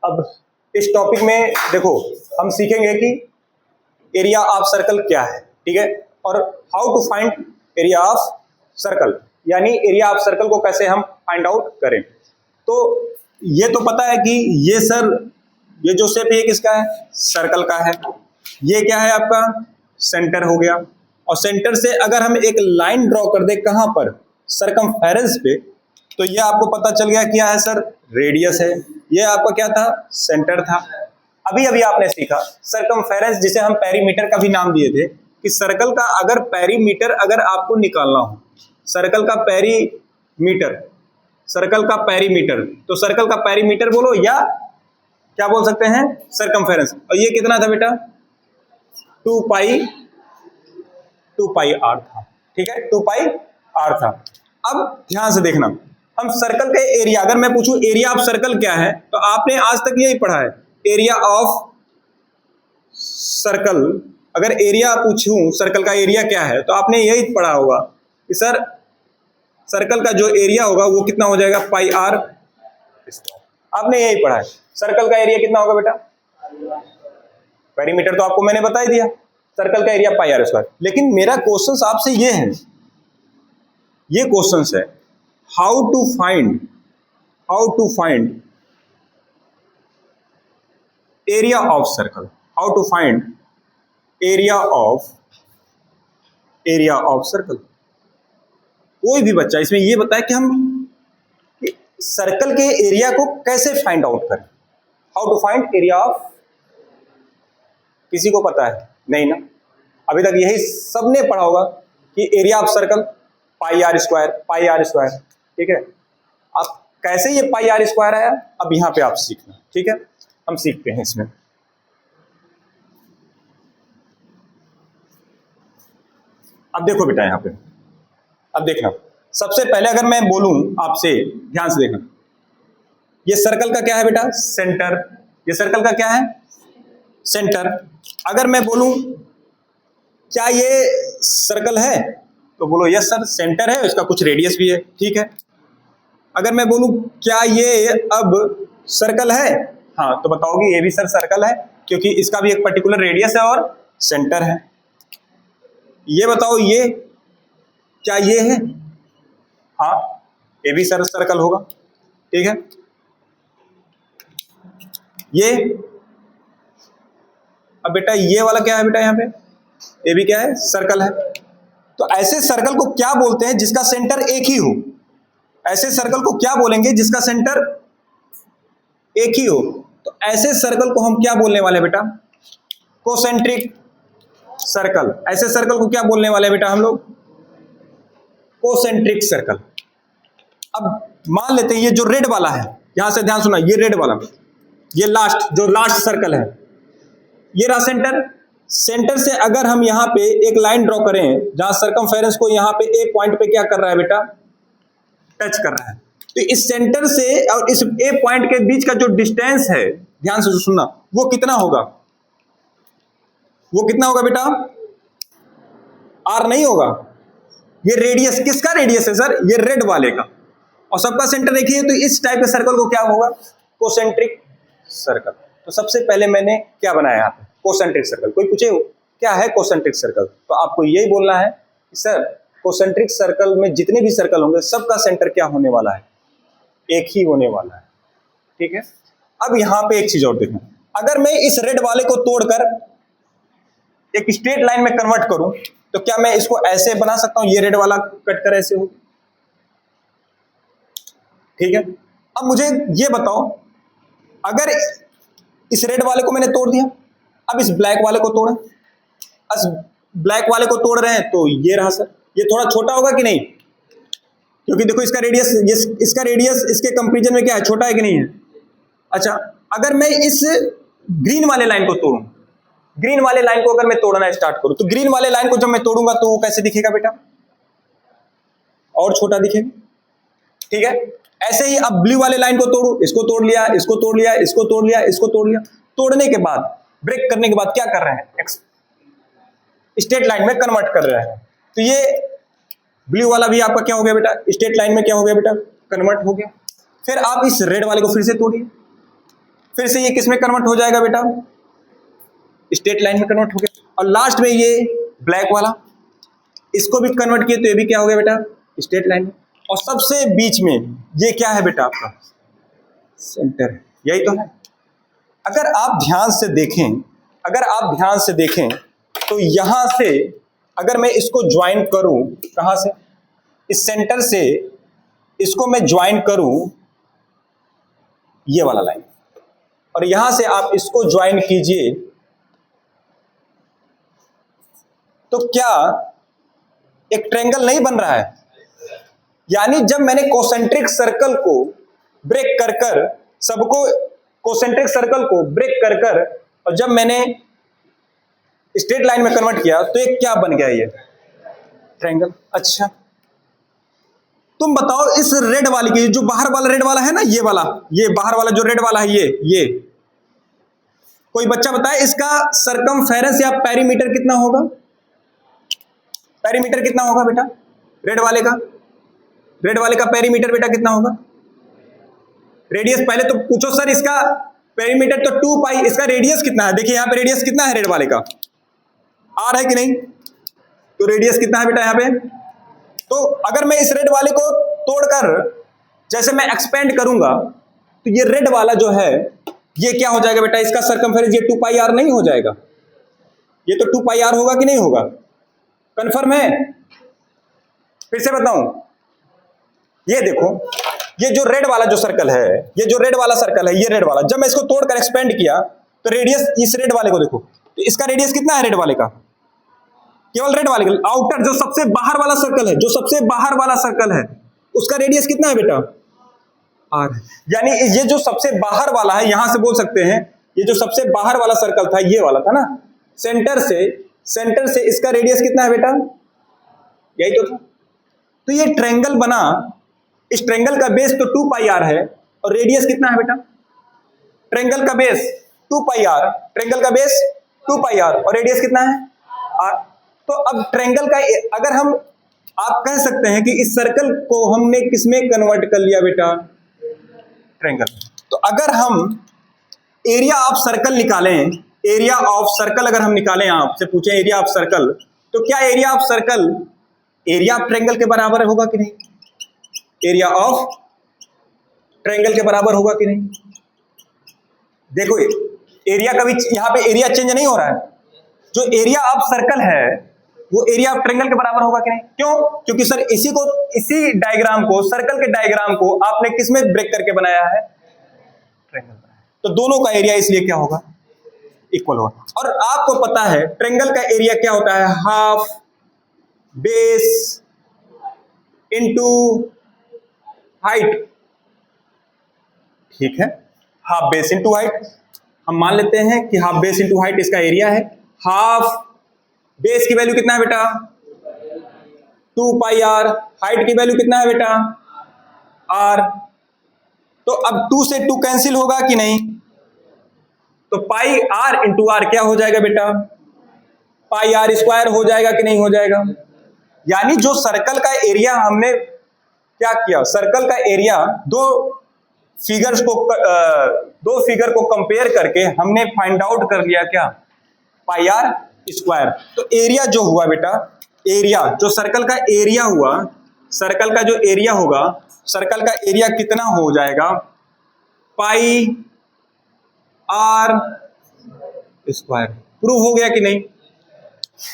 अब इस टॉपिक में देखो हम सीखेंगे कि एरिया ऑफ सर्कल क्या है, ठीक है, और how to find area of circle, यानी एरिया ऑफ सर्कल को कैसे हम फाइंड आउट करें। तो ये तो पता है कि ये सर ये जो शेप ये किसका है, सर्कल का है। ये क्या है आपका, सेंटर हो गया, और सेंटर से अगर हम एक लाइन ड्रॉ कर दे कहां पर, सरकमफेरेंस पे, तो ये आपको पता चल गया क्या है सर, रेडियस है। ये आपका क्या था, सेंटर था। अभी अभी आपने सीखा सरकमफेरेंस, जिसे हम पेरीमीटर का भी नाम दिए थे, कि सर्कल का अगर पेरीमीटर अगर आपको निकालना हो, सर्कल का पेरीमीटर, सर्कल का पेरीमीटर, तो सर्कल का पेरीमीटर बोलो या क्या बोल सकते हैं, सरकमफेरेंस। और ये कितना था बेटा, 2 पाई आर था, ठीक है, 2 पाई आर था। अब ध्यान से देखना, हम सर्कल के एरिया, अगर मैं पूछूं एरिया ऑफ सर्कल क्या है, तो आपने आज तक यही पढ़ा है, एरिया ऑफ सर्कल। अगर एरिया पूछूं सर्कल का एरिया क्या है, तो आपने यही पढ़ा होगा कि सर सर्कल का जो एरिया होगा वो कितना हो जाएगा, पाई आर। आपने यही पढ़ा है, सर्कल का एरिया कितना होगा बेटा, पेरीमीटर तो आपको मैंने बता ही दिया, सर्कल का एरिया पाई आर स्क्वायर। लेकिन मेरा क्वेश्चन आपसे ये है, ये क्वेश्चन है how to find area of circle, how to find area of circle. कोई भी बच्चा इसमें ये बताए कि हम सर्कल के एरिया को कैसे फाइंड आउट करें, how to find area of, किसी को पता है नहीं ना, अभी तक यही सबने पढ़ा होगा कि area of circle pi r square, ठीक है। अब कैसे ये पाई आर स्क्वायर आया, अब यहां पे आप सीखना, ठीक है, हम सीखते हैं इसमें। अब देखो बेटा यहां पे, अब देखना, सबसे पहले अगर मैं बोलूं आपसे, ध्यान से देखना, ये सर्कल का क्या है बेटा, सेंटर। ये सर्कल का क्या है, सेंटर। अगर मैं बोलूं क्या ये सर्कल है, तो बोलो यस सर सेंटर है, इसका कुछ रेडियस भी है, ठीक है। अगर मैं बोलूं क्या ये अब सर्कल है, हाँ, तो बताओगे ये भी सर सर्कल है, क्योंकि इसका भी एक पर्टिकुलर रेडियस है और सेंटर है। ये बताओ ये क्या ये है, हाँ, ये भी सर सर्कल होगा, ठीक है। ये अब बेटा ये वाला क्या है बेटा, यहाँ पे ये भी क्या है, सर्कल है। तो ऐसे सर्कल को क्या बोलते हैं जिसका सेंटर एक ही हो, ऐसे सर्कल को क्या बोलेंगे जिसका सेंटर एक ही हो। तो ऐसे सर्कल को हम क्या बोलने वाले बेटा, कोसेंट्रिक सर्कल। ऐसे सर्कल को क्या बोलने वाले बेटा हम लोग, कोसेंट्रिक सर्कल। अब मान लेते हैं ये जो रेड वाला है, यहां से ध्यान सुना, ये रेड वाला, ये लास्ट सर्कल है, ये रहा सेंटर। सेंटर से अगर हम यहां पे एक लाइन ड्रॉ करें, जहां सरकमफेरेंस को यहां पे ए पॉइंट पे क्या कर रहा है बेटा, टच कर रहा है, तो इस सेंटर से और इस ए पॉइंट के बीच का जो डिस्टेंस है, ध्यान से सुनना, वो कितना होगा, वो कितना होगा बेटा, आर नहीं होगा, ये रेडियस, किसका रेडियस है सर, ये रेड वाले का, और सबका सेंटर एक ही है, तो इस टाइप के सर्कल को क्या होगा, कोसेंट्रिक सर्कल। तो सबसे पहले मैंने क्या बनाया यहाँ पे, कोसेंट्रिक सर्कल। कोई पूछे क्या है कोसेंट्रिक सर्कल, तो आपको यही बोलना है कि सर कोसेंट्रिक सर्कल में जितने भी सर्कल होंगे सबका सेंटर क्या होने वाला है, एक ही होने वाला है, ठीक है। अब यहां पे एक चीज और देखना, अगर मैं इस रेड वाले को तोड़कर एक स्ट्रेट लाइन में कन्वर्ट करूं, तो क्या मैं इसको ऐसे बना सकता हूं, ये रेड वाला कट कर ऐसे हो, ठीक है। अब मुझे ये बताओ, अगर इस रेड वाले को मैंने तोड़ दिया, अब इस ब्लैक वाले को तोड़ा, इस ब्लैक वाले को तोड़ रहे हैं, तो ये रहा सर, ये थोड़ा छोटा होगा कि नहीं, क्योंकि देखो इसका रेडियस इसके कंपैरिजन में क्या है, छोटा है कि नहीं है। अच्छा, अगर मैं इस ग्रीन वाले लाइन को तोड़ूं, ग्रीन वाले लाइन को अगर मैं तोड़ना स्टार्ट करूं, तो ग्रीन वाले लाइन को जब मैं तोड़ूंगा तो वो कैसे दिखेगा बेटा, और छोटा दिखेगा, ठीक है। ऐसे ही अब ब्लू वाले लाइन को तोड़ू, इसको तोड़ लिया, इसको तोड़ लिया, इसको तोड़ लिया, इसको तोड़ लिया, तोड़ने के बाद ब्रेक करने के बाद क्या कर रहे हैं, स्ट्रेट लाइन में कन्वर्ट कर रहे हैं। तो ये ब्लू वाला भी आपका क्या हो गया बेटा, स्ट्रेट लाइन में क्या हो गया बेटा, कन्वर्ट हो गया। फिर आप इस रेड वाले को फिर से तोड़िए, फिर से ये किस में कन्वर्ट हो जाएगा बेटा, स्ट्रेट लाइन में कन्वर्ट हो गया। और लास्ट में ये ब्लैक वाला, इसको भी कन्वर्ट किए तो ये भी क्या हो गया बेटा, स्ट्रेट लाइन में। और सबसे बीच में ये क्या है बेटा, आपका सेंटर, यही तो है। अगर आप ध्यान से देखें, अगर आप ध्यान से देखें तो यहां से अगर मैं इसको ज्वाइन करूं, कहां से, इस सेंटर से इसको मैं ज्वाइन करूं ये वाला लाइन, और यहां से आप इसको ज्वाइन कीजिए, तो क्या एक ट्रायंगल नहीं बन रहा है? यानी जब मैंने कोसेंट्रिक सर्कल को ब्रेक कर कर, सबको कोसेंट्रिक सर्कल को ब्रेक कर कर, और जब मैंने स्ट्रेट लाइन में कन्वर्ट किया तो एक क्या बन गया, ये ट्रायंगल। अच्छा, तुम बताओ इस रेड वाली की, जो बाहर वाला रेड वाला है ना, ये वाला, ये बाहर वाला जो रेड वाला है, ये कोई बच्चा बताए इसका सरकमफेरेंस या पेरीमीटर कितना होगा? पेरीमीटर कितना होगा बेटा रेड वाले का? रेड वाले का पेरीमीटर बेटा कितना होगा? रेडियस पहले तो पूछो सर, इसका पेरीमीटर तो 2 पाई, इसका रेडियस कितना है? देखिए यहां पे रेडियस कितना है रेड वाले का, आर है कि नहीं? तो रेडियस कितना है बेटा यहाँ पे? तो अगर मैं इस रेड वाले को तोड़कर जैसे मैं एक्सपेंड करूंगा तो ये रेड वाला जो है ये क्या हो जाएगा बेटा, इसका सरकमफेरेंस ये 2 पाई आर नहीं हो जाएगा? ये तो 2 पाई आर होगा कि नहीं होगा? कंफर्म है? फिर से बताऊं, ये देखो, ये जो रेड वाला जो सर्कल है, ये जो रेड वाला सर्कल है, ये रेड वाला, जब मैं इसको तोड़कर एक्सपेंड किया तो रेडियस, इस रेड वाले को देखो, तो इसका रेडियस कितना है रेड वाले का? केवल रेड वाले का आउटर जो सबसे बाहर वाला सर्कल है, जो सबसे बाहर वाला सर्कल है, उसका रेडियस कितना है बेटा? आर। यानी ये जो सबसे बाहर वाला है, यहां से बोल सकते हैं ये जो सबसे बाहर वाला सर्कल था, ये वाला था ना, सेंटर से इसका रेडियस कितना है बेटा? यही तो था। तो ये ट्रायंगल बना, इस ट्रायंगल का बेस तो 2 पाई आर है, और रेडियस कितना है बेटा? ट्रायंगल का बेस 2 पाई आर, ट्रायंगल का बेस 2 पाई आर, और रेडियस कितना है? आर। तो अब ट्रायंगल का, अगर हम, आप कह सकते हैं कि इस सर्कल को हमने किसमें कन्वर्ट कर लिया बेटा? ट्रायंगल। तो अगर हम एरिया ऑफ सर्कल निकालें, एरिया ऑफ सर्कल अगर हम निकालें, आपसे पूछें एरिया ऑफ सर्कल, तो क्या area of circle area of triangle के बराबर होगा कि नहीं? एरिया ऑफ ट्रायंगल के बराबर होगा कि नहीं? देखो एरिया का भी यहां पे एरिया चेंज नहीं हो रहा है, जो एरिया ऑफ सर्कल है वो एरिया ऑफ ट्रायंगल के बराबर होगा कि नहीं? क्यों? क्योंकि सर इसी डायग्राम को, सर्कल के डायग्राम को आपने किसमें ब्रेक करके बनाया है? ट्रायंगल। तो दोनों का एरिया इसलिए क्या होगा? इक्वल होगा। और आपको पता है ट्रायंगल का एरिया क्या होता है? Half base into height. ठीक है, हाफ बेस इनटू हाइट। हम मान लेते हैं कि हाफ बेस इनटू हाइट इसका एरिया है। हाफ बेस की वैल्यू कितना है बेटा? 2 पाई आर। हाइट की वैल्यू कितना है बेटा? आर। तो अब 2 से 2 कैंसिल होगा कि नहीं? तो पाई आर इंटू आर क्या हो जाएगा बेटा? पाई आर स्क्वायर हो जाएगा कि नहीं हो जाएगा? यानी जो सर्कल का एरिया हमने क्या किया, सर्कल का एरिया दो फिगर को कंपेयर करके हमने फाइंड आउट कर लिया क्या? पाई आर स्क्वायर। तो एरिया जो हुआ बेटा, एरिया जो सर्कल का एरिया हुआ, सर्कल का जो एरिया होगा, सर्कल का एरिया कितना हो जाएगा? पाई आर स्क्वायर। प्रूव हो गया कि नहीं?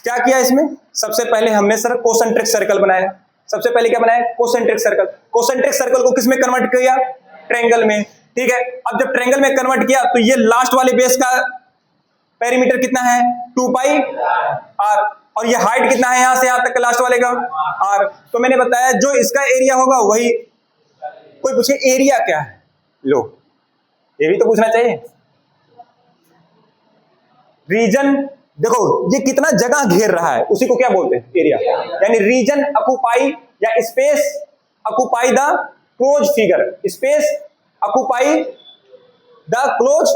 क्या किया इसमें? सबसे पहले हमने सर कोसेंट्रिक सर्कल बनाया। सबसे पहले क्या बनाया? Concentric circle. कोसेंट्रिक सर्कल को किसमें कन्वर्ट किया? ट्रायंगल में। ठीक है, अब जब ट्रायंगल में कन्वर्ट किया तो ये लास्ट वाले बेस का पेरीमीटर कितना है? 2 पाई आर। और ये हाइट कितना है यहां से यहां तक लास्ट वाले का? आर। तो मैंने बताया जो इसका एरिया होगा वही। कोई पूछे एरिया क्या है? लो, ये भी तो पूछना चाहिए। रीजन, देखो ये कितना जगह घेर रहा है, उसी को क्या बोलते हैं? एरिया। यानी रीजन ऑक्युपाई या space occupy the close figure, space occupy the close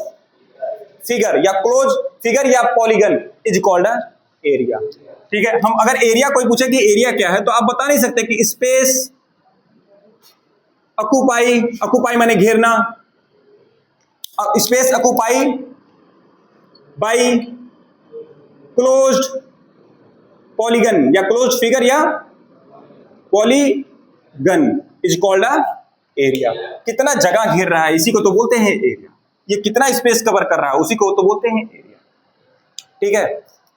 figure या क्लोज फिगर या पॉलीगन इज कॉल्ड एरिया। ठीक है, हम अगर एरिया, कोई पूछे कि एरिया क्या है, तो आप बता नहीं सकते कि स्पेस ऑक्युपाई, ऑक्युपाई माने घेरना, space occupy by closed polygon या क्लोज्ड फिगर या polygon is called a area. कितना जगह घेर रहा है इसी को तो बोलते हैं एरिया। ये कितना स्पेस कवर कर रहा है उसी को तो बोलते हैं एरिया। ठीक है,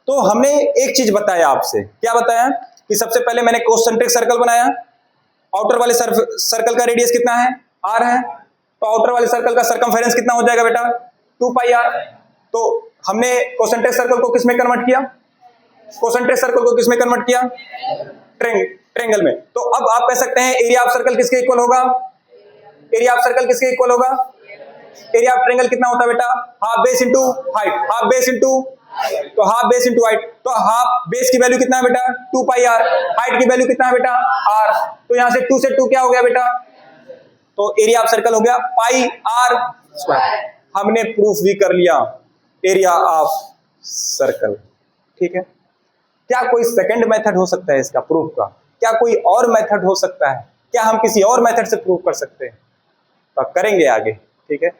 तो हमने एक चीज बताया आपसे, क्या बताया कि सबसे पहले मैंने कॉन्सेंट्रिक सर्कल बनाया। आउटर वाले सर्कल का रेडियस कितना है, r है, तो आउटर वाले सर्कल का सर्कमफेरेंस कितना हो जाएगा बेटा, 2πr। तो हमने कॉन्सेंट्रिक सर्कल को किस में कन्वर्ट किया, कॉन्सेंट्रिक सर्कल को किस में कन्वर्ट किया, ट्रायंगल में। तो अब आप कह सकते हैं एरिया ऑफ सर्कल किसके इक्वल होगा, एरिया ऑफ सर्कल किसके इक्वल होगा, एरिया ऑफ ट्रायंगल कितना होता है बेटा, half base into height, half base into, तो हाफ बेस इंटू हाइट, तो हाफ बेस की वैल्यू कितना है बेटा 2πr, हाइट की वैल्यू कितना है बेटा r, तो यहां से 2 से 2 क्या हो गया बेटा, तो एरिया ऑफ सर्कल हो गया πr²। हमने प्रूफ भी कर लिया एरिया ऑफ सर्कल। ठीक है, क्या कोई सेकंड मेथड हो सकता है इसका प्रूफ का, क्या कोई और मेथड हो सकता है, क्या हम किसी और मेथड से प्रूफ कर सकते हैं, तो करेंगे आगे। ठीक है।